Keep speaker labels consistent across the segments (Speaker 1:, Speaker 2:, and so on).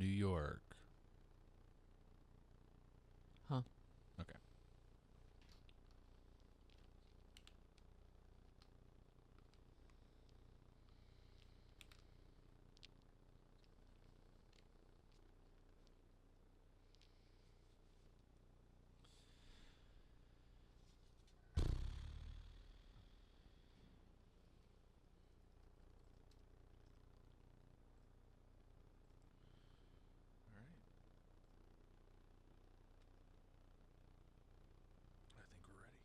Speaker 1: New York.
Speaker 2: Huh.
Speaker 1: Okay. All right. I think we're ready.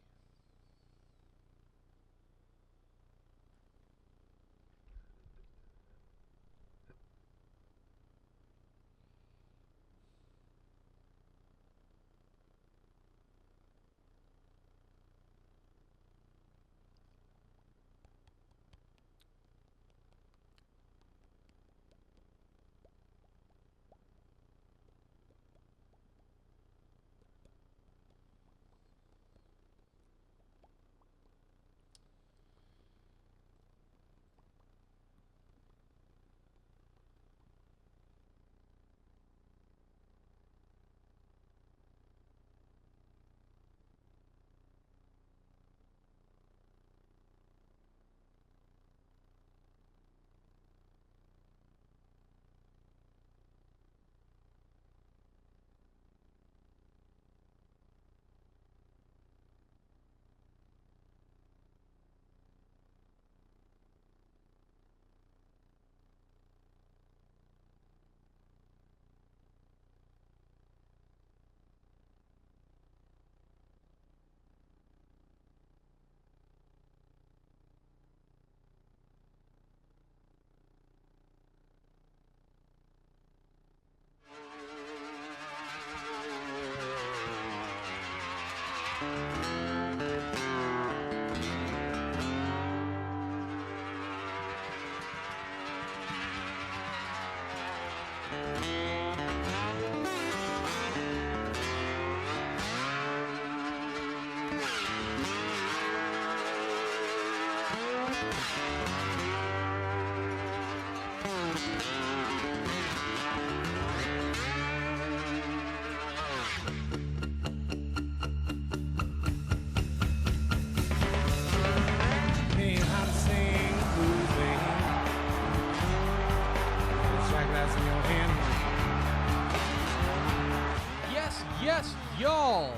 Speaker 2: Yes, y'all.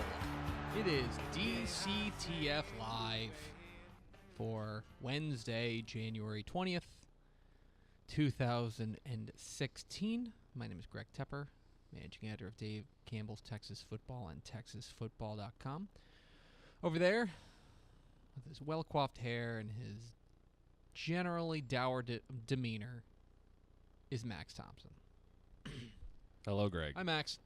Speaker 2: It is DCTF Live for Wednesday, January 20th, 2016. My name is Greg Tepper, managing editor of Dave Campbell's Texas Football and TexasFootball.com. Over there, with his well-coiffed hair and his generally dour demeanor, is Max Thompson.
Speaker 1: Hello, Greg.
Speaker 2: Hi, Max.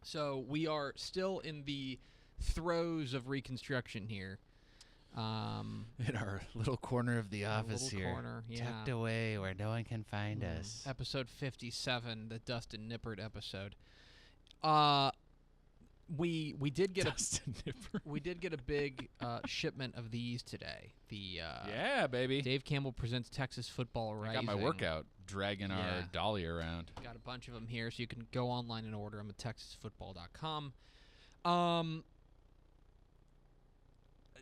Speaker 2: So we are still in the throes of reconstruction here.
Speaker 1: In our little corner of the office here.
Speaker 2: Corner, yeah.
Speaker 1: Tucked away where no one can find us.
Speaker 2: Episode 57, the Dustin Nippert episode. We did get
Speaker 1: Dustin Nippert.
Speaker 2: We did get a big shipment of these today.
Speaker 1: Yeah, baby.
Speaker 2: Dave Campbell presents Texas Football Rising.
Speaker 1: I got my workout dragging our dolly around.
Speaker 2: Got a bunch of them here, so you can go online and order them at TexasFootball.com.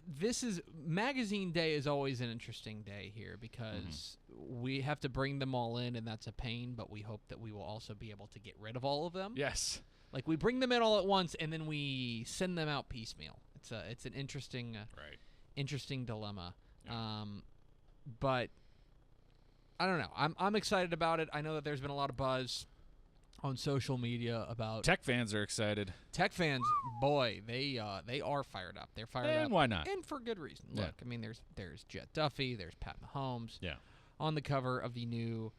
Speaker 2: This is Magazine Day is always an interesting day here because we have to bring them all in, and that's a pain. But we hope that we will also be able to get rid of all of them.
Speaker 1: Yes.
Speaker 2: Like we bring them in all at once, and then we send them out piecemeal. It's an interesting interesting dilemma.
Speaker 1: Yeah.
Speaker 2: But I don't know. I'm excited about it. I know that there's been a lot of buzz on social media about
Speaker 1: Tech fans are excited.
Speaker 2: Tech fans. Boy, they are fired up. They're fired up.
Speaker 1: And why not?
Speaker 2: And for good reason.
Speaker 1: Yeah.
Speaker 2: Look, I mean, there's Jet Duffy, there's Pat Mahomes.
Speaker 1: Yeah.
Speaker 2: On the cover of the new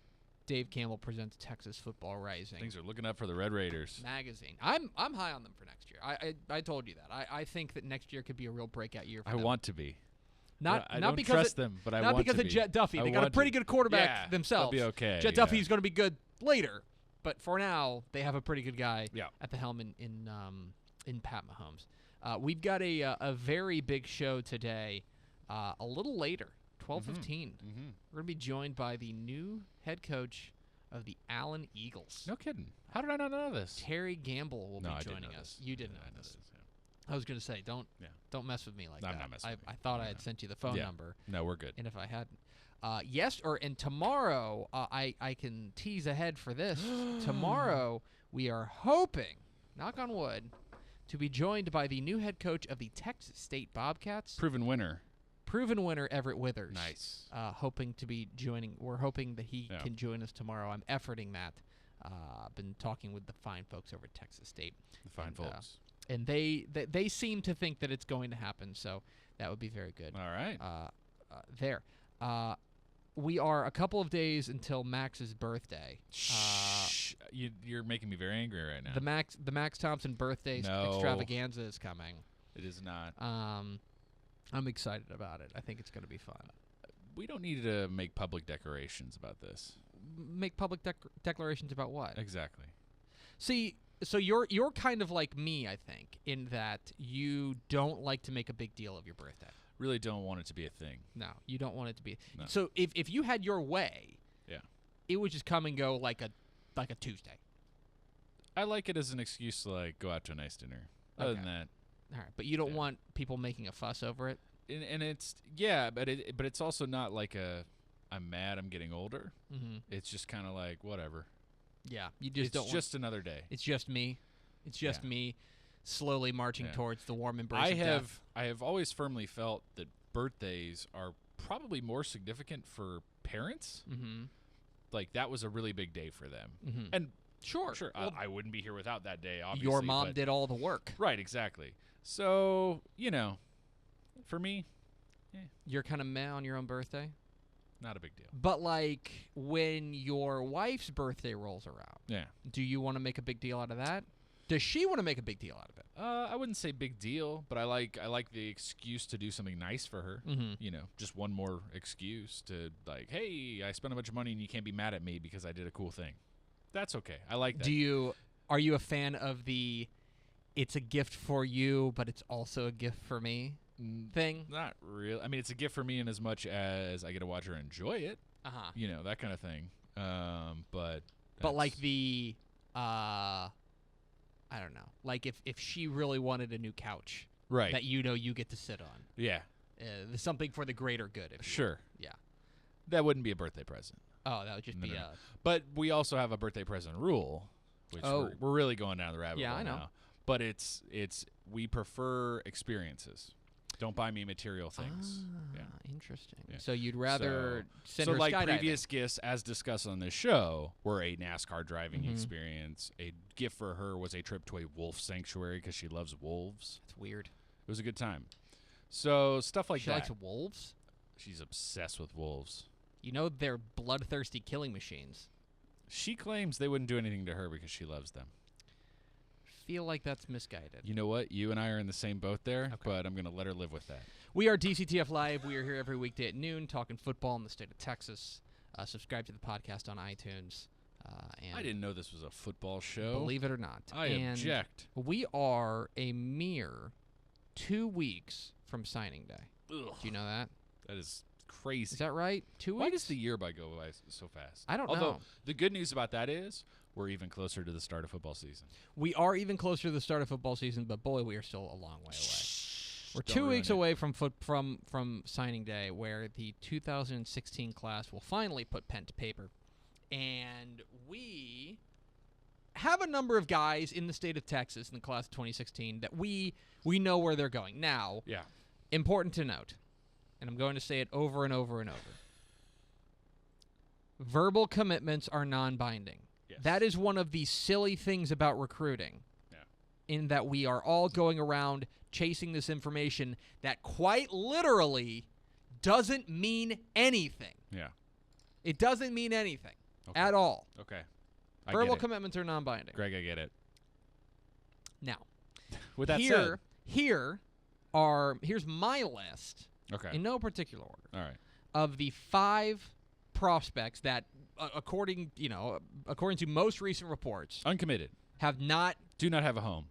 Speaker 2: Dave Campbell presents Texas Football Rising.
Speaker 1: Things are looking up for the Red Raiders
Speaker 2: Magazine. I'm high on them for next year. I told you that. I think that next year could be a real breakout year for them.
Speaker 1: I want to be.
Speaker 2: I
Speaker 1: don't
Speaker 2: because
Speaker 1: trust them, but I
Speaker 2: not
Speaker 1: want
Speaker 2: because
Speaker 1: to
Speaker 2: of
Speaker 1: be.
Speaker 2: Jet Duffy. They got a pretty good quarterback themselves.
Speaker 1: They'll be okay.
Speaker 2: Jet Duffy's going to be good later, but for now they have a pretty good guy at the helm in Pat Mahomes. We've got a very big show today. A little later, 12:15. We're going to be joined by the new head coach of the Allen Eagles.
Speaker 3: No kidding. How did I not know this?
Speaker 2: Terry Gambill will
Speaker 3: No,
Speaker 2: be
Speaker 3: I didn't
Speaker 2: joining
Speaker 3: know
Speaker 2: us.
Speaker 3: this.
Speaker 2: You didn't
Speaker 3: Yeah,
Speaker 2: know
Speaker 3: I know
Speaker 2: this.
Speaker 3: this, yeah.
Speaker 2: I was going to say, don't mess with me like
Speaker 3: I'm
Speaker 2: that.
Speaker 3: not messing with
Speaker 2: I
Speaker 3: you.
Speaker 2: thought I
Speaker 3: No,
Speaker 2: had
Speaker 3: no.
Speaker 2: sent you the phone
Speaker 3: Yeah.
Speaker 2: number.
Speaker 3: No, we're good.
Speaker 2: And if I hadn't. And tomorrow, I can tease ahead for this. Tomorrow, we are hoping, knock on wood, to be joined by the new head coach of the Texas State Bobcats.
Speaker 3: Proven winner.
Speaker 2: Proven winner Everett Withers.
Speaker 3: Nice.
Speaker 2: Hoping to be joining. We're hoping that he
Speaker 3: Yeah.
Speaker 2: can join us tomorrow. I'm efforting that. Been talking with the fine folks over at Texas State.
Speaker 3: The fine
Speaker 2: And,
Speaker 3: folks.
Speaker 2: And they seem to think that it's going to happen, so that would be very good.
Speaker 3: All right.
Speaker 2: There. We are a couple of days until Max's birthday.
Speaker 3: Shh. You're making me very angry right now.
Speaker 2: The Max Thompson birthday
Speaker 3: No.
Speaker 2: extravaganza is coming.
Speaker 3: It is not.
Speaker 2: I'm excited about it. I think it's going to be fun.
Speaker 3: We don't need to make public declarations about this.
Speaker 2: Make public declarations about what?
Speaker 3: Exactly.
Speaker 2: See, so you're kind of like me, I think, in that you don't like to make a big deal of your birthday.
Speaker 3: Really don't want it to be a thing.
Speaker 2: No, you don't want it to be.
Speaker 3: No.
Speaker 2: So if you had your way,
Speaker 3: Yeah.
Speaker 2: it would just come and go like a Tuesday.
Speaker 3: I like it as an excuse to like go out to a nice dinner. Other
Speaker 2: Okay.
Speaker 3: than that,
Speaker 2: All right, but you don't
Speaker 3: Yeah.
Speaker 2: want people making a fuss over it.
Speaker 3: and it's but it's also not like I'm mad I'm getting older.
Speaker 2: Mm-hmm.
Speaker 3: It's just kind of like whatever.
Speaker 2: Yeah, you just
Speaker 3: It's
Speaker 2: don't.
Speaker 3: just another day.
Speaker 2: It's just me. It's just
Speaker 3: Yeah.
Speaker 2: me, slowly marching
Speaker 3: Yeah.
Speaker 2: towards the warm embrace of death.
Speaker 3: I have always firmly felt that birthdays are probably more significant for parents.
Speaker 2: Mm-hmm.
Speaker 3: Like that was a really big day for them.
Speaker 2: Mm-hmm.
Speaker 3: And
Speaker 2: Sure.
Speaker 3: Well, I wouldn't be here without that day. Obviously,
Speaker 2: Your mom
Speaker 3: but-
Speaker 2: did all the work.
Speaker 3: Right, exactly. So for me,
Speaker 2: You're kind of meh on your own birthday.
Speaker 3: not a big deal.
Speaker 2: But like when your wife's birthday rolls around,
Speaker 3: Yeah.
Speaker 2: do you want to make a big deal out of that? Does she want to make a big deal out of it?
Speaker 3: I wouldn't say big deal, but I like the excuse to do something nice for her.
Speaker 2: Mm-hmm.
Speaker 3: Just one more excuse to like, hey, I spent a bunch of money and you can't be mad at me because I did a cool thing. That's okay. I like that.
Speaker 2: Are you a fan of the it's a gift for you, but it's also a gift for me thing?
Speaker 3: Not real. I mean, it's a gift for me in as much as I get to watch her enjoy it.
Speaker 2: Uh-huh.
Speaker 3: That kind of thing. But
Speaker 2: like
Speaker 3: that's-
Speaker 2: the I don't know. Like if she really wanted a new couch
Speaker 3: right.
Speaker 2: that you get to sit on.
Speaker 3: Yeah.
Speaker 2: There's something for the greater good, if you
Speaker 3: Sure.
Speaker 2: will. Yeah.
Speaker 3: That wouldn't be a birthday present.
Speaker 2: Oh, that would just be
Speaker 3: No.
Speaker 2: a
Speaker 3: But we also have a birthday present rule, which
Speaker 2: Oh.
Speaker 3: we're really going down the rabbit
Speaker 2: Yeah,
Speaker 3: hole
Speaker 2: I know.
Speaker 3: now. But it's we prefer experiences. Don't buy me material things. Yeah.
Speaker 2: Interesting.
Speaker 3: Yeah.
Speaker 2: So you'd rather send
Speaker 3: So
Speaker 2: her
Speaker 3: like
Speaker 2: skydiving.
Speaker 3: previous gifts, as discussed on this show, were a NASCAR driving
Speaker 2: Mhm.
Speaker 3: experience. A gift for her was a trip to a wolf sanctuary because she loves wolves.
Speaker 2: That's weird.
Speaker 3: It was a good time. So stuff like
Speaker 2: She
Speaker 3: that.
Speaker 2: likes wolves.
Speaker 3: She's obsessed with wolves.
Speaker 2: You know they're bloodthirsty killing machines.
Speaker 3: She claims they wouldn't do anything to her because she loves them.
Speaker 2: Feel like that's misguided.
Speaker 3: You know what? You and I are in the same boat there,
Speaker 2: Okay.
Speaker 3: but I'm going to let her live with that.
Speaker 2: We are DCTF Live. We are here every weekday at noon talking football in the state of Texas. Subscribe to the podcast on iTunes. And
Speaker 3: I didn't know this was a football show.
Speaker 2: believe it or not.
Speaker 3: I
Speaker 2: and
Speaker 3: object.
Speaker 2: We are a mere 2 weeks from signing day.
Speaker 3: Ugh,
Speaker 2: Do you know that?
Speaker 3: that is crazy.
Speaker 2: Is that right? 2 weeks?
Speaker 3: Why does the year by go by so fast?
Speaker 2: I don't
Speaker 3: Although,
Speaker 2: know.
Speaker 3: the good news about that is we're even closer to the start of football season.
Speaker 2: We are even closer to the start of football season, but boy, we are still a long way away. We're
Speaker 3: Don't
Speaker 2: 2
Speaker 3: ruin
Speaker 2: weeks
Speaker 3: it.
Speaker 2: away from signing day, where the 2016 class will finally put pen to paper, and we have a number of guys in the state of Texas in the class of 2016 that we know where they're going. Now,
Speaker 3: Yeah.
Speaker 2: important to note, and I'm going to say it over and over and over. Verbal commitments are non-binding.
Speaker 3: Yes.
Speaker 2: That is one of the silly things about recruiting.
Speaker 3: Yeah.
Speaker 2: In that we are all going around chasing this information that quite literally doesn't mean anything.
Speaker 3: Yeah.
Speaker 2: It doesn't mean anything
Speaker 3: Okay.
Speaker 2: at all.
Speaker 3: Okay. I
Speaker 2: Verbal
Speaker 3: get it.
Speaker 2: commitments are non-binding.
Speaker 3: Greg, I get it.
Speaker 2: Now,
Speaker 3: With that
Speaker 2: here's my list
Speaker 3: said. Okay.
Speaker 2: in no particular order
Speaker 3: All right.
Speaker 2: of the 5 prospects that, according to most recent reports,
Speaker 3: Uncommitted.
Speaker 2: have not
Speaker 3: Do not have a home.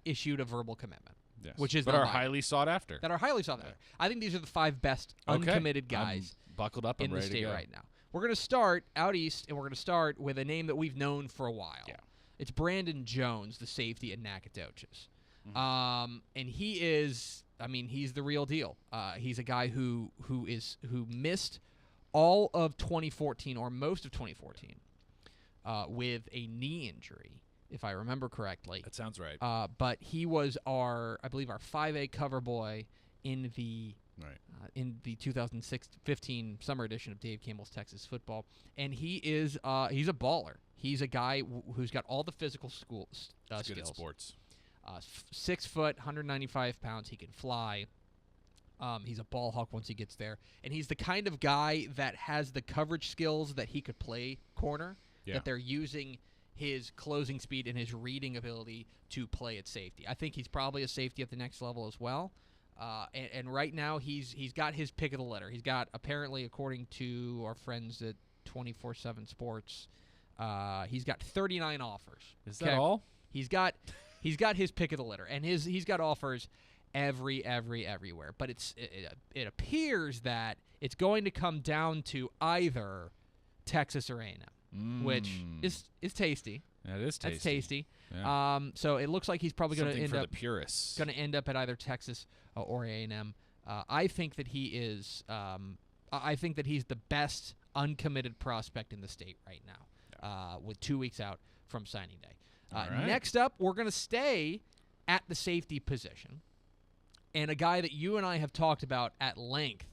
Speaker 2: issued a verbal commitment.
Speaker 3: Yes.
Speaker 2: Which is
Speaker 3: but are
Speaker 2: non-binding.
Speaker 3: highly sought after.
Speaker 2: That are highly sought after. I think these are the 5 best
Speaker 3: Okay.
Speaker 2: uncommitted guys
Speaker 3: I'm buckled up. I'm
Speaker 2: in the
Speaker 3: ready to
Speaker 2: state
Speaker 3: go.
Speaker 2: right now. we're going to start out east, and we're going to start with a name that we've known for a while.
Speaker 3: Yeah.
Speaker 2: It's Brandon Jones, the safety at Nacogdoches.
Speaker 3: Mm-hmm.
Speaker 2: And he is, he's the real deal. He's a guy who missed all of 2014 or most of 2014 with a knee injury, if I remember correctly.
Speaker 3: That sounds right.
Speaker 2: But he was our 5A cover boy in the 2015 summer edition of Dave Campbell's Texas Football, and he's a baller. He's a guy who's got all the physical skills.
Speaker 3: Good at sports.
Speaker 2: 6 foot, 195 pounds. He can fly. He's a ball hawk once he gets there, and he's the kind of guy that has the coverage skills that he could play corner.
Speaker 3: Yeah.
Speaker 2: That they're using his closing speed and his reading ability to play at safety. I think he's probably a safety at the next level as well. And right now he's got his pick of the litter. He's got, apparently, according to our friends at 24/7 Sports, he's got 39 offers.
Speaker 3: Is that all?
Speaker 2: He's got his pick of the litter, and he's got offers everywhere. But it appears that it's going to come down to either Texas or A&M, which is tasty.
Speaker 3: That is tasty.
Speaker 2: That's tasty.
Speaker 3: Yeah.
Speaker 2: So it looks like he's probably going to end
Speaker 3: for
Speaker 2: up
Speaker 3: the purists.
Speaker 2: Going to end up at either Texas or A&M. I think that he is. I think that he's the best uncommitted prospect in the state right now, with 2 weeks out from signing day.
Speaker 3: Right.
Speaker 2: Next up, we're going to stay at the safety position, and a guy that you and I have talked about at length.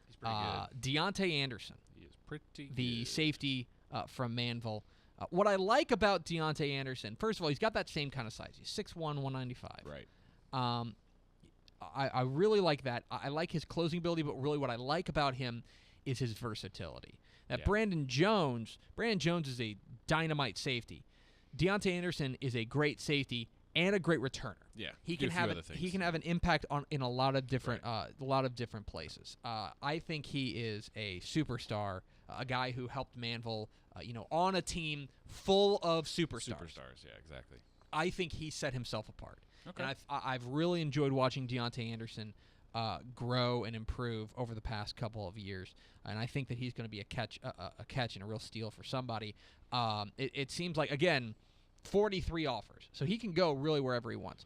Speaker 3: He's pretty good.
Speaker 2: Deontay Anderson.
Speaker 3: He is pretty
Speaker 2: the
Speaker 3: good.
Speaker 2: safety from Manville. What I like about Deontay Anderson, first of all, he's got that same kind of size. He's 6'1", 195.
Speaker 3: Right.
Speaker 2: I really like that. I like his closing ability, but really what I like about him is his versatility. Now, Brandon Jones is a dynamite safety. Deontay Anderson is a great safety and a great returner.
Speaker 3: Yeah,
Speaker 2: he can have an impact in a lot of different places. I think he is a superstar, a guy who helped Manville, on a team full of superstars.
Speaker 3: Superstars, yeah, exactly.
Speaker 2: I think he set himself apart.
Speaker 3: Okay.
Speaker 2: And I've really enjoyed watching Deontay Anderson grow and improve over the past couple of years, and I think that he's going to be a catch and a real steal for somebody. It seems like, again, 43 offers, so he can go really wherever he wants.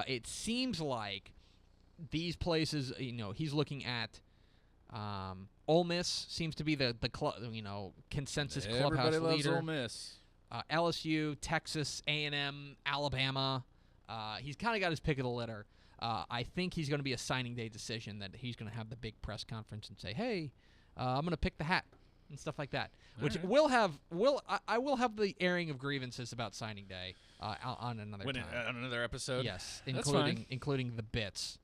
Speaker 2: It seems like these places, he's looking at. Ole Miss seems to be the consensus clubhouse leader.
Speaker 3: Everybody loves Ole Miss.
Speaker 2: LSU, Texas, A&M, Alabama. He's kind of got his pick of the litter. I think he's going to be a signing day decision that he's going to have the big press conference and say, "Hey, I'm going to pick the hat," and stuff like that. Which I will have the airing of grievances about signing day on another time.
Speaker 3: On another episode.
Speaker 2: Yes,
Speaker 3: That's fine.
Speaker 2: including the bits.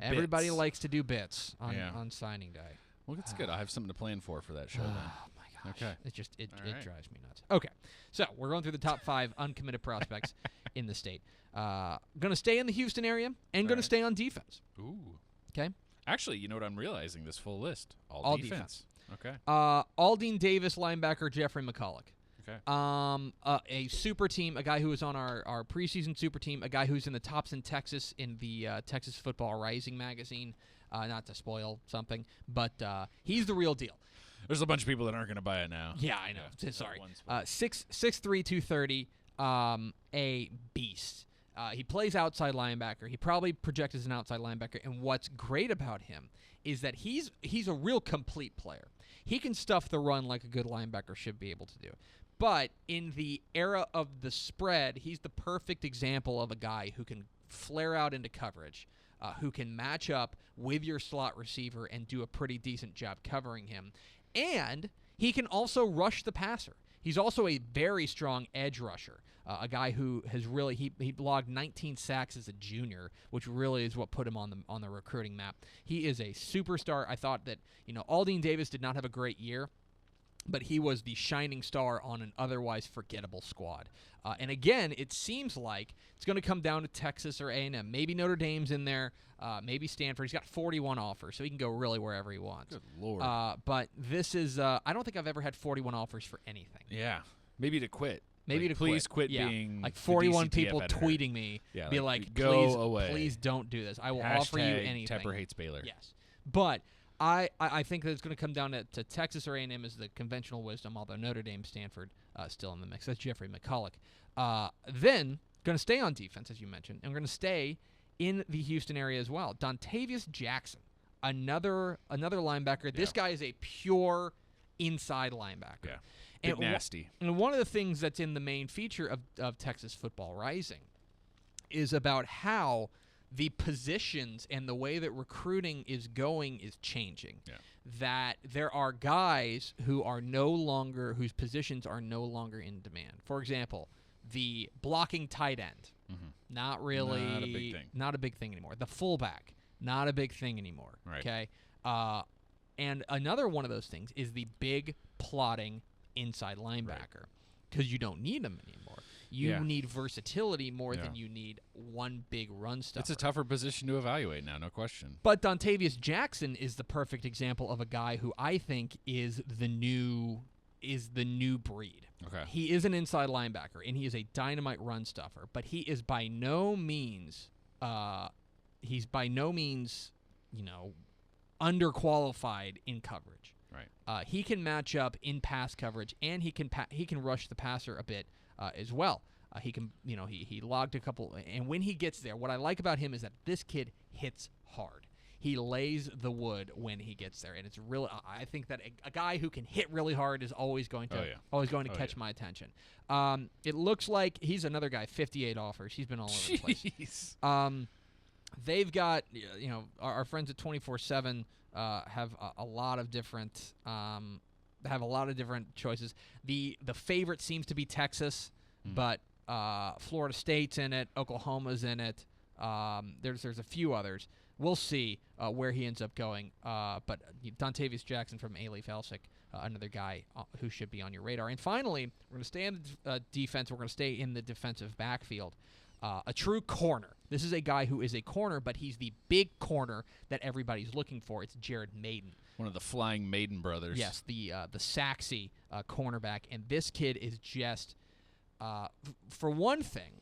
Speaker 3: Everybody
Speaker 2: likes to do bits on signing day.
Speaker 3: Well, that's good. I have something to plan for that show then.
Speaker 2: Oh my gosh!
Speaker 3: Okay.
Speaker 2: It
Speaker 3: right.
Speaker 2: drives me nuts. Okay, so we're going through the top 5 uncommitted prospects in the state. Going to stay in the Houston area and going to stay on defense.
Speaker 3: Ooh.
Speaker 2: Okay.
Speaker 3: Actually, you know what I'm realizing? This full list,
Speaker 2: All
Speaker 3: defense. Okay.
Speaker 2: Aldine Davis, linebacker Jeffrey McCulloch.
Speaker 3: Okay.
Speaker 2: A super team, a guy who was on our preseason super team, a guy who's in the Thompson, Texas, in the Texas Football Rising magazine. Not to spoil something, but he's the real deal.
Speaker 3: There's a bunch of people that aren't going to buy it now.
Speaker 2: Yeah, I know. Yeah, sorry. 6'3", 230, a beast. He plays outside linebacker. He probably projects as an outside linebacker. And what's great about him is that he's a real complete player. He can stuff the run like a good linebacker should be able to do. But in the era of the spread, he's the perfect example of a guy who can flare out into coverage, who can match up with your slot receiver and do a pretty decent job covering him. And he can also rush the passer. He's also a very strong edge rusher, a guy who has really he logged 19 sacks as a junior, which really is what put him on the recruiting map. He is a superstar. I thought that Aldine Davis did not have a great year, but he was the shining star on an otherwise forgettable squad. And again, it seems like it's going to come down to Texas or A&M. Maybe Notre Dame's in there. Maybe Stanford. He's got 41 offers, so he can go really wherever he wants.
Speaker 3: Good Lord.
Speaker 2: But this is I don't think I've ever had 41 offers for anything.
Speaker 3: Yeah. Maybe to quit.
Speaker 2: Maybe
Speaker 3: like,
Speaker 2: to
Speaker 3: please quit being
Speaker 2: like 41
Speaker 3: the DCTF
Speaker 2: people
Speaker 3: editor.
Speaker 2: tweeting me,
Speaker 3: Yeah,
Speaker 2: be like,
Speaker 3: go away.
Speaker 2: Please don't do this. I will
Speaker 3: Hashtag
Speaker 2: offer you anything.
Speaker 3: Tepper hates Baylor.
Speaker 2: Yes. But I think that it's going to come down to Texas or A&M as the conventional wisdom, although Notre Dame, Stanford still in the mix. That's Jeffrey McCulloch. Then, going to stay on defense, as you mentioned, and we're going to stay in the Houston area as well. Dontavius Jackson, another linebacker. This guy is a pure inside linebacker.
Speaker 3: Yeah. Big nasty.
Speaker 2: And one of the things that's in the main feature of Texas Football Rising is about how the positions and the way that recruiting is going is changing.
Speaker 3: Yeah.
Speaker 2: That there are guys whose positions are no longer in demand. For example, the blocking tight end, not really, not a big thing anymore. The fullback, not a big thing anymore.
Speaker 3: Right.
Speaker 2: Okay. And another one of those things is the big plotting inside linebacker, because you don't need them anymore. You need versatility more than you need one big run stuffer.
Speaker 3: It's a tougher position to evaluate now, no question.
Speaker 2: But Dontavius Jackson is the perfect example of a guy who I think is the new breed.
Speaker 3: Okay.
Speaker 2: He is an inside linebacker, and he is a dynamite run stuffer, but he is by no means underqualified in coverage.
Speaker 3: Right.
Speaker 2: He can match up in pass coverage, and he can rush the passer a bit as well. He can, he logged a couple, and when he gets there, what I like about him is that this kid hits hard. He lays the wood when he gets there, and it's really. I think that a guy who can hit really hard is always going to catch my attention. It looks like he's another guy. 58 offers. He's been all over the place. They've got our friends at 24/7 have a lot of different choices. The favorite seems to be Texas, but Florida State's in it. Oklahoma's in it. There's a few others. We'll see where he ends up going. But Dontavius Jackson from A-Leaf Elsick, another guy who should be on your radar. And finally, we're going to stay in the defense. We're going to stay in the defensive backfield. A true corner. This is a guy who is a corner, but he's the big corner that everybody's looking for. It's Jared Maiden.
Speaker 3: One of the Flying Maiden brothers.
Speaker 2: Yes, the Saxy cornerback. And this kid is just, for one thing,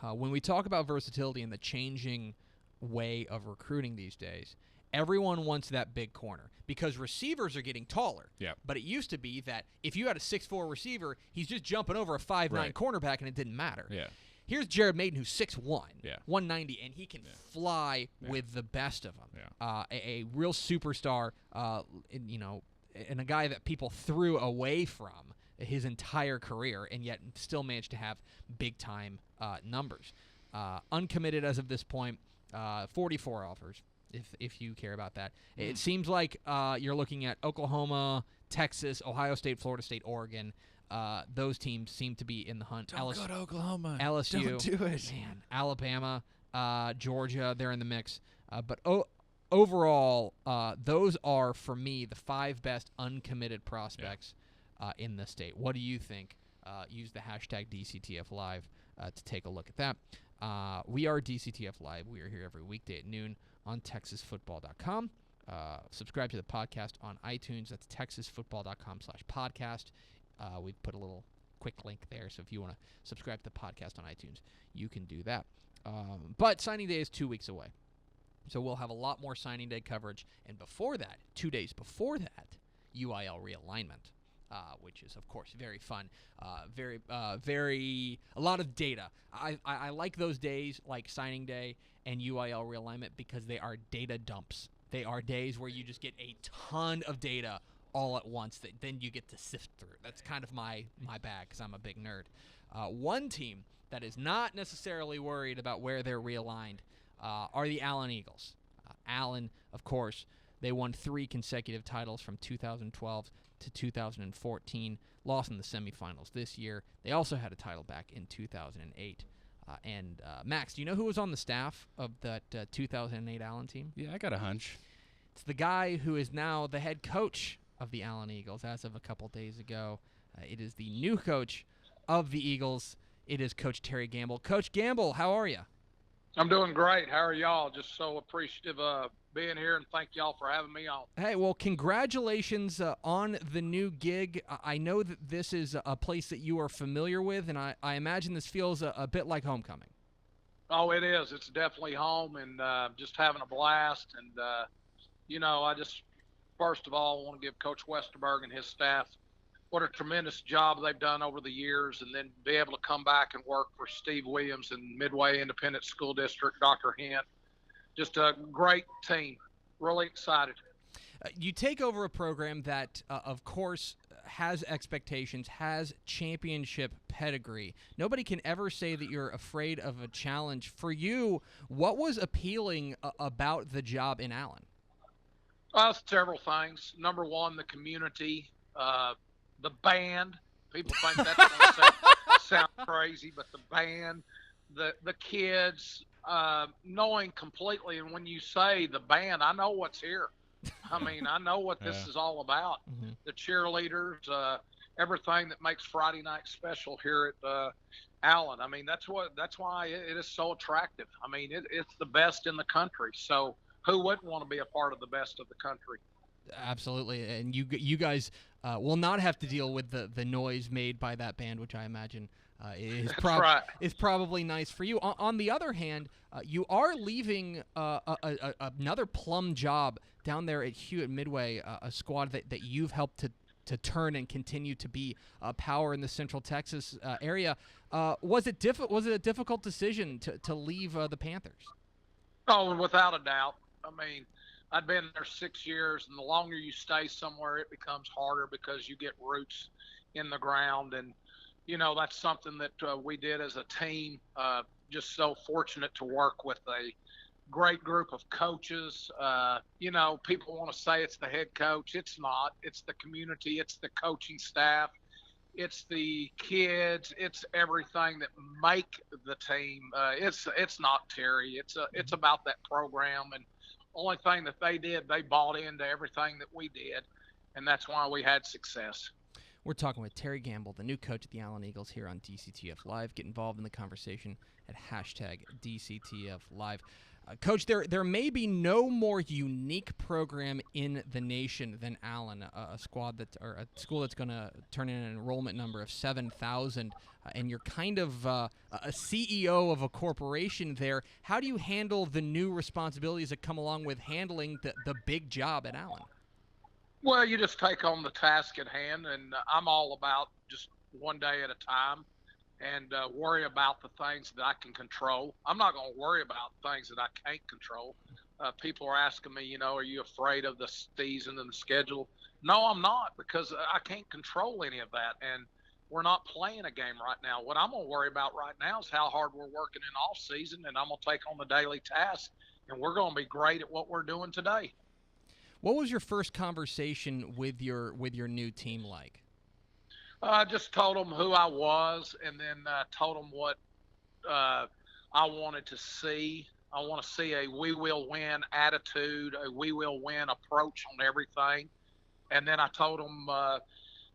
Speaker 2: when we talk about versatility and the changing way of recruiting these days, everyone wants that big corner because receivers are getting taller.
Speaker 3: Yeah.
Speaker 2: But it used to be that if you had a 6'4" receiver, he's just jumping over a 5'9" cornerback, and it didn't matter.
Speaker 3: Yeah.
Speaker 2: Here's Jared Maiden, who's 6'1", 190, and he can fly with the best of them.
Speaker 3: Yeah.
Speaker 2: A real superstar, and a guy that people threw away from his entire career, and yet still managed to have big-time numbers. Uncommitted as of this point, 44 offers, if you care about that. It seems like you're looking at Oklahoma, Texas, Ohio State, Florida State, Oregon. Those teams seem to be in the hunt.
Speaker 3: Don't go to Oklahoma.
Speaker 2: LSU.
Speaker 3: Don't do it.
Speaker 2: Man, Alabama, Georgia, they're in the mix. But overall, those are, for me, the 5 best uncommitted prospects in the state. What do you think? Use the hashtag DCTF Live to take a look at that. We are DCTF Live. We are here every weekday at noon on TexasFootball.com. Subscribe to the podcast on iTunes. That's TexasFootball.com/podcast. We've put a little quick link there, so if you want to subscribe to the podcast on iTunes, you can do that. But signing day is 2 weeks away, so we'll have a lot more signing day coverage. And before that, 2 days before that, UIL realignment, which is, of course, very fun. A lot of data. I like those days, like signing day and UIL realignment, because they are data dumps. They are days where you just get a ton of data all at once that then you get to sift through. That's kind of my bag, because I'm a big nerd. One team that is not necessarily worried about where they're realigned are the Allen Eagles. Allen, of course, they won 3 consecutive titles from 2012 to 2014, lost in the semifinals this year. They also had a title back in 2008. Max, do you know who was on the staff of that 2008 Allen team?
Speaker 3: Yeah, I got a hunch.
Speaker 2: It's the guy who is now the head coach of the Allen Eagles as of a couple days ago. It is the new coach of the Eagles. It is Coach Terry Gambill. Coach Gambill, how are you?
Speaker 4: I'm doing great. How are y'all? Just so appreciative of being here, and thank y'all for having me on.
Speaker 2: Hey, well, congratulations on the new gig. I know that this is a place that you are familiar with, and I imagine this feels a bit like homecoming.
Speaker 4: Oh, it is. It's definitely home, and just having a blast. And I just, first of all, want to give Coach Westerberg and his staff what a tremendous job they've done over the years, and then be able to come back and work for Steve Williams and Midway Independent School District, Dr. Hint. Just a great team. Really excited.
Speaker 2: You take over a program that, of course, has expectations, has championship pedigree. Nobody can ever say that you're afraid of a challenge. For you, what was appealing about the job in Allen?
Speaker 4: Several things. Number one, the community, the band. People think that's going to sound crazy, but the band, the kids, knowing completely. And when you say the band, I know what's here. I mean, I know what this is all about.
Speaker 2: Mm-hmm.
Speaker 4: The cheerleaders, everything that makes Friday night special here at Allen. I mean, that's why it is so attractive. I mean, it's the best in the country. So who wouldn't want to be a part of the best of the country?
Speaker 2: Absolutely, and you guys will not have to deal with the noise made by that band, which I imagine is probably nice for you. On the other hand, you are leaving another plum job down there at Hewitt Midway, a squad that you've helped to turn and continue to be a power in the Central Texas area. Was it a difficult decision to leave the Panthers?
Speaker 4: Oh, without a doubt. I mean, I'd been there 6 years, and the longer you stay somewhere, it becomes harder because you get roots in the ground. And, that's something that we did as a team. Just so fortunate to work with a great group of coaches. People want to say it's the head coach. It's not. It's the community. It's the coaching staff. It's the kids. It's everything that make the team. It's not Terry. It's about that program. And only thing that they did, they bought into everything that we did, and that's why we had success.
Speaker 2: We're talking with Terry Gambill, the new coach at the Allen Eagles here on DCTF Live. Get involved in the conversation at #DCTF Live. Coach, there may be no more unique program in the nation than Allen, a school that's going to turn in an enrollment number of 7,000, and you're kind of a CEO of a corporation there. How do you handle the new responsibilities that come along with handling the big job at Allen?
Speaker 4: Well, you just take on the task at hand, and I'm all about just one day at a time. And worry about the things that I can control. I'm not going to worry about things that I can't control. People are asking me, are you afraid of the season and the schedule? No, I'm not, because I can't control any of that. And we're not playing a game right now. What I'm going to worry about right now is how hard we're working in off season, and I'm going to take on the daily task, and we're going to be great at what we're doing today.
Speaker 2: What was your first conversation with your new team like?
Speaker 4: I just told them who I was, and then told them what I wanted to see. I want to see a we will win attitude, a we will win approach on everything. And then I told them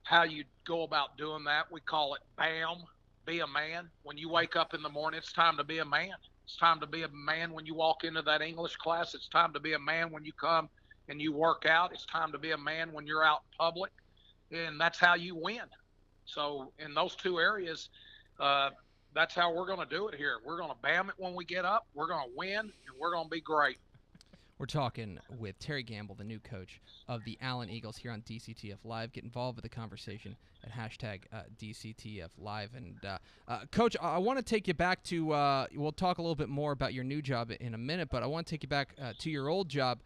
Speaker 4: how you go about doing that. We call it BAM, be a man. When you wake up in the morning, it's time to be a man. It's time to be a man when you walk into that English class. It's time to be a man when you come and you work out. It's time to be a man when you're out in public. And that's how you win. So in those two areas, that's how we're going to do it here. We're going to bam it when we get up. We're going to win, and we're going to be great.
Speaker 2: We're talking with Terry Gambill, the new coach of the Allen Eagles here on DCTF Live. Get involved with the conversation at #DCTF Live. And, Coach, I want to take you back to we'll talk a little bit more about your new job in a minute, but I want to take you back to your old job.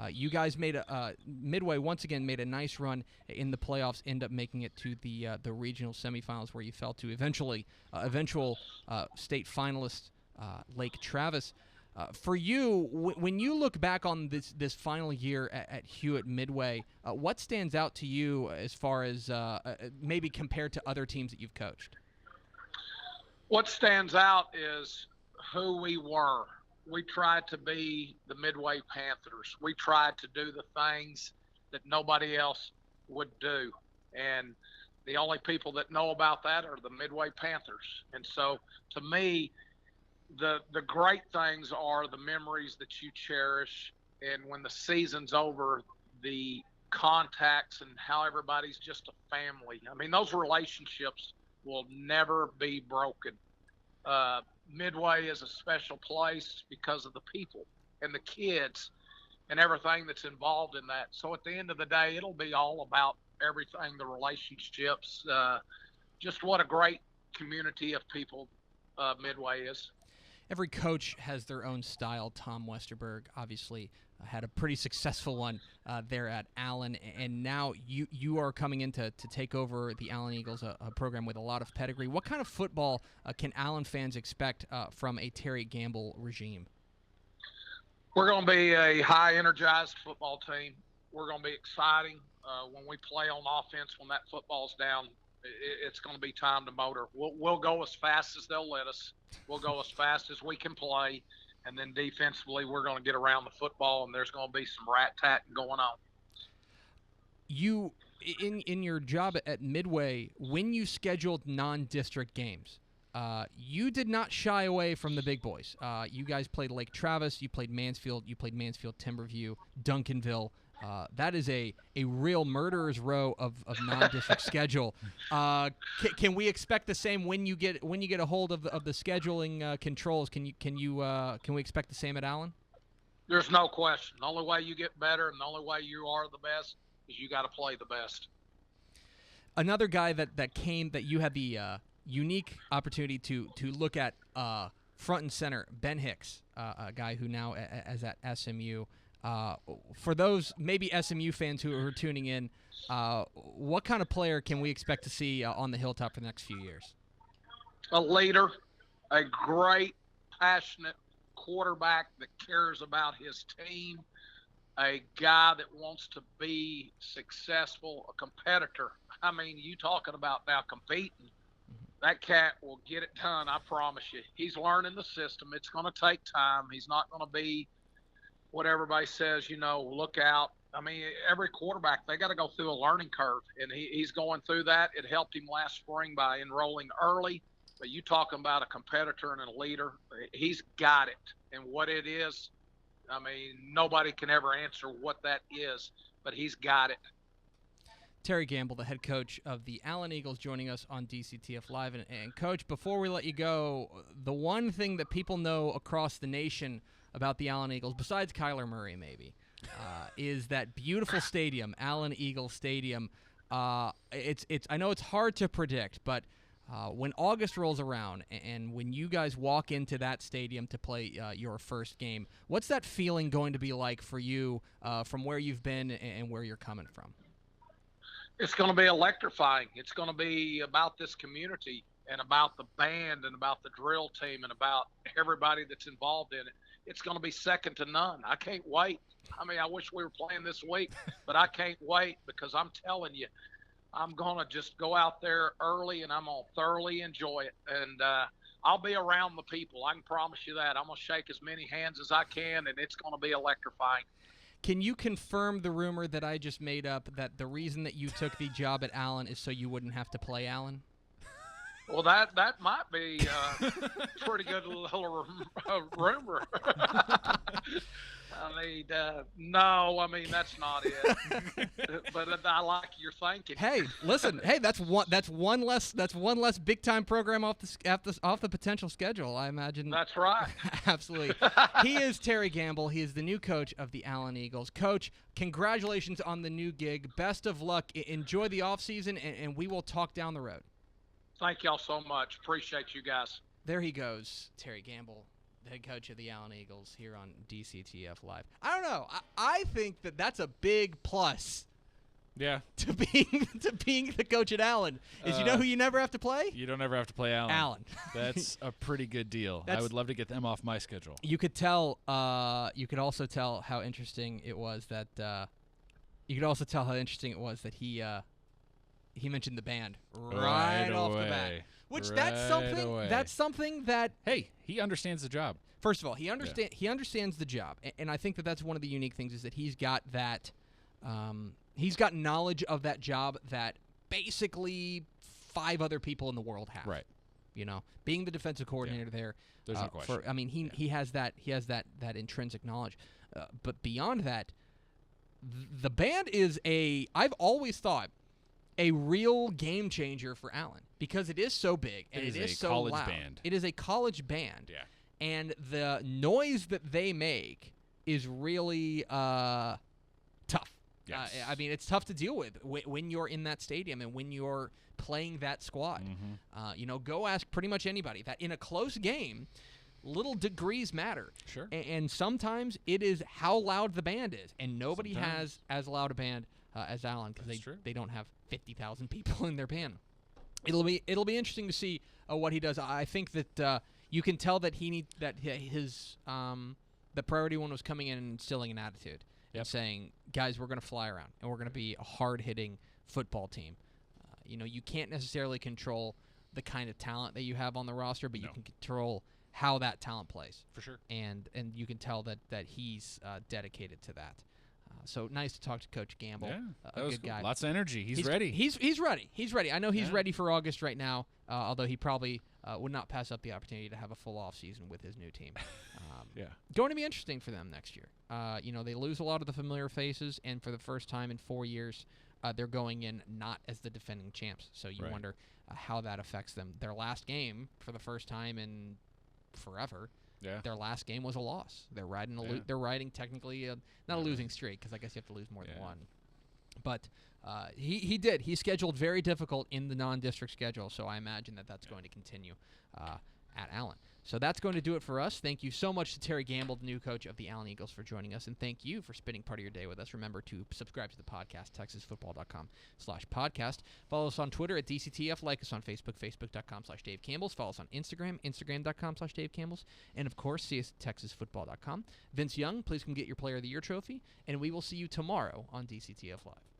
Speaker 2: You guys made Midway once again made a nice run in the playoffs. End up making it to the regional semifinals, where you fell to eventual state finalist Lake Travis. For you, when you look back on this final year at Hewitt Midway, what stands out to you as far as maybe compared to other teams that you've coached?
Speaker 4: What stands out is who we were. We tried to be the Midway Panthers. We tried to do the things that nobody else would do. And the only people that know about that are the Midway Panthers. And so to me, the great things are the memories that you cherish. And when the season's over, the contacts and how everybody's just a family. I mean, those relationships will never be broken. Midway is a special place because of the people and the kids and everything that's involved in that. So at the end of the day, it'll be all about everything, the relationships, just what a great community of people Midway is.
Speaker 2: Every coach has their own style. Tom Westerberg obviously had a pretty successful one there at Allen, and now you are coming in to take over the Allen Eagles, a program with a lot of pedigree. What kind of football can Allen fans expect from a Terry Gambill regime?
Speaker 4: We're going to be a high-energized football team. We're going to be exciting. When we play on offense, when that football's down, it's going to be time to motor. We'll go as fast as they'll let us. We'll go as fast as we can play. And then defensively, we're going to get around the football, and there's going to be some rat-tatting going on.
Speaker 2: You, in your job at Midway, when you scheduled non-district games, you did not shy away from the big boys. You guys played Lake Travis, you played Mansfield, Timberview, Duncanville. That is a real murderer's row of non-district schedule. Can we expect the same when you get a hold of the scheduling controls? Can we expect the same at Allen?
Speaker 4: There's no question. The only way you get better and the only way you are the best is you got to play the best.
Speaker 2: Another guy that you had the unique opportunity to look at front and center, Ben Hicks, a guy who now is at SMU. For those maybe SMU fans who are tuning in, what kind of player can we expect to see on the Hilltop for the next few years?
Speaker 4: A leader, a great, passionate quarterback that cares about his team, a guy that wants to be successful, a competitor. I mean, you talking about now competing. That cat will get it done, I promise you. He's learning the system. It's going to take time. He's not going to be what everybody says, look out. I mean, every quarterback, they got to go through a learning curve, and he's going through that. It helped him last spring by enrolling early. But you talking about a competitor and a leader, he's got it. And what it is, I mean, nobody can ever answer what that is, but he's got it.
Speaker 2: Terry Gambill, the head coach of the Allen Eagles, joining us on DCTF Live. And Coach, before we let you go, the one thing that people know across the nation about the Allen Eagles, besides Kyler Murray maybe, is that beautiful stadium, Allen Eagles Stadium. It's I know it's hard to predict, but when August rolls around and when you guys walk into that stadium to play your first game, what's that feeling going to be like for you from where you've been and where you're coming from?
Speaker 4: It's going to be electrifying. It's going to be about this community and about the band and about the drill team and about everybody that's involved in it. It's going to be second to none. I can't wait. I mean, I wish we were playing this week, but I can't wait because I'm telling you, I'm going to just go out there early and I'm going to thoroughly enjoy it. And I'll be around the people. I can promise you that. I'm going to shake as many hands as I can, and it's going to be electrifying.
Speaker 2: Can you confirm the rumor that I just made up that the reason that you took the job at Allen is so you wouldn't have to play Allen?
Speaker 4: Well, that might be a pretty good little rumor. I mean, no, I mean that's not it. But I like your thinking.
Speaker 2: Hey, listen, that's one less big time program off the potential schedule. I imagine.
Speaker 4: That's right.
Speaker 2: Absolutely. He is Terry Gambill. He is the new coach of the Allen Eagles. Coach, congratulations on the new gig. Best of luck. Enjoy the offseason, and we will talk down the road.
Speaker 4: Thank y'all so much. Appreciate you guys.
Speaker 2: There he goes, Terry Gambill, the head coach of the Allen Eagles here on DCTF Live. I don't know. I think that's a big plus.
Speaker 3: Yeah.
Speaker 2: To being the coach at Allen is you know who you never have to play?
Speaker 3: You don't ever have to play Allen.
Speaker 2: Allen.
Speaker 3: That's a pretty good deal. I would love to get them off my schedule.
Speaker 2: You could tell. You could also tell how interesting it was that. He mentioned the band right off the bat. Which that's something that
Speaker 3: he understands the job.
Speaker 2: First of all, he understands the job, and I think that's one of the unique things is that he's got that he's got knowledge of that job that basically 5 other people in the world have.
Speaker 3: Right.
Speaker 2: You know, being the defensive coordinator there.
Speaker 3: There's no question.
Speaker 2: He has that intrinsic knowledge. But beyond that, the band is I've always thought a real game changer for Allen because it is so big and it is so loud.
Speaker 3: Band.
Speaker 2: It is a college band.
Speaker 3: Yeah.
Speaker 2: And the noise that they make is really tough.
Speaker 3: Yes.
Speaker 2: I mean, it's tough to deal with when you're in that stadium and when you're playing that squad. Go ask pretty much anybody that in a close game, little degrees matter.
Speaker 3: Sure.
Speaker 2: And sometimes it is how loud the band is, and nobody has as loud a band as Allen because they don't have 50,000 people in their band. It'll be interesting to see what he does. I think that you can tell that his the priority one was coming in and instilling an attitude and saying, guys, we're going to fly around and we're going to be a hard-hitting football team. You can't necessarily control the kind of talent that you have on the roster, but you can control how that talent plays.
Speaker 3: For sure.
Speaker 2: And you can tell that he's dedicated to that. So nice to talk to Coach Gambill.
Speaker 3: Yeah,
Speaker 2: a good guy.
Speaker 3: Lots of energy. He's ready.
Speaker 2: He's ready. He's ready. I know he's ready for August right now, although he probably would not pass up the opportunity to have a full off season with his new team. Going to be interesting for them next year. They lose a lot of the familiar faces, and for the first time in 4 years, they're going in not as the defending champs. So you wonder how that affects them. Their last game, for the first time in forever, their last game was a loss. They're riding they're riding technically not a losing streak, because I guess you have to lose more than one. But he scheduled very difficult in the non-district schedule, so I imagine that's going to continue at Allen. So that's going to do it for us. Thank you so much to Terry Gambill, the new coach of the Allen Eagles, for joining us, and thank you for spending part of your day with us. Remember to subscribe to the podcast, texasfootball.com/podcast. Follow us on Twitter at DCTF. Like us on Facebook, facebook.com/Dave Campbell's. Follow us on Instagram, instagram.com/Dave Campbell's. And, of course, see us at texasfootball.com. Vince Young, please come get your Player of the Year trophy, and we will see you tomorrow on DCTF Live.